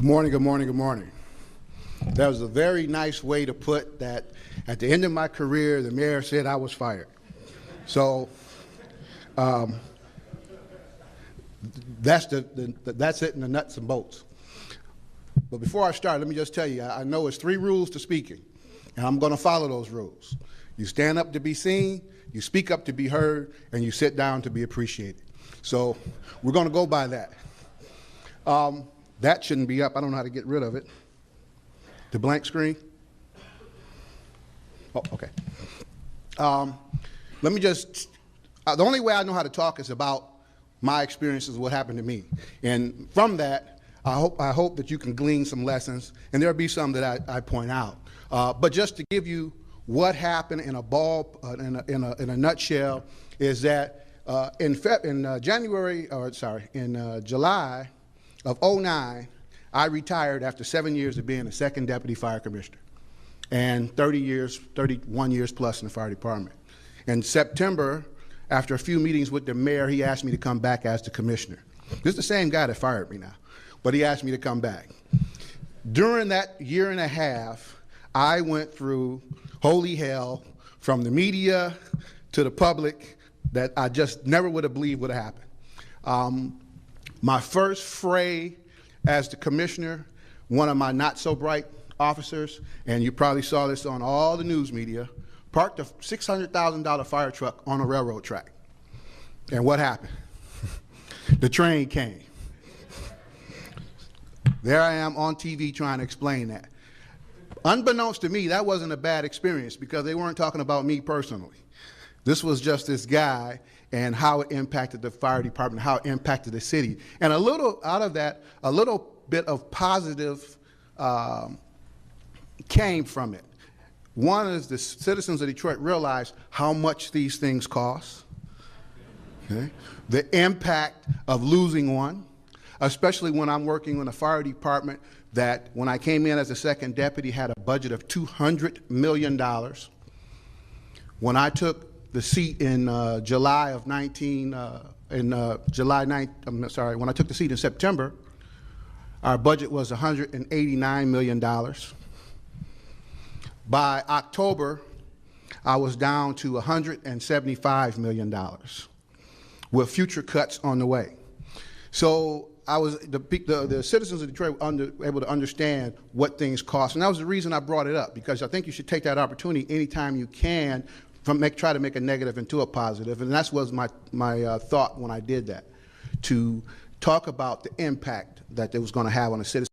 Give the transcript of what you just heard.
Good morning, good morning, good morning. That was a very nice way to put that. At the end of my career, the mayor said I was fired. So that's it in the nuts and bolts. But before I start, let me just tell you, I know it's 3 rules to speaking, and I'm going to follow those rules. You stand up to be seen, you speak up to be heard, and you sit down to be appreciated. So we're going to go by that. That shouldn't be up. I don't know how to get rid of it. The blank screen? Oh, okay. Let me just, the only way I know how to talk is about my experiences, what happened to me. And from that, I hope that you can glean some lessons, and there'll be some that I point out. But just to give you what happened in a nutshell, is that in July of '09, I retired after 7 years of being a second deputy fire commissioner and 31 years plus in the fire department. In September, after a few meetings with the mayor, he asked me to come back as the commissioner. This is the same guy that fired me now, but he asked me to come back. During that year and a half, I went through holy hell from the media to the public that I just never would have believed would have happened. My first fray as the commissioner, one of my not-so-bright officers, and you probably saw this on all the news media, parked a $600,000 fire truck on a railroad track. And what happened? The train came. There I am on TV trying to explain that. Unbeknownst to me, that wasn't a bad experience because they weren't talking about me personally. This was just this guy and how it impacted the fire department, how it impacted the city. And a little out of that, a little bit of positive came from it. One is the citizens of Detroit realized how much these things cost, okay? The impact of losing one, especially when I'm working in a fire department that when I came in as a second deputy had a budget of $200 million. When I took the seat in July of 19, when I took the seat in September, our budget was $189 million. By October, I was down to $175 million with future cuts on the way. So I was, the citizens of Detroit were able to understand what things cost. And that was the reason I brought it up, because I think you should take that opportunity anytime you can try to make a negative into a positive, and that was my thought when I did that, to talk about the impact that it was going to have on the citizens.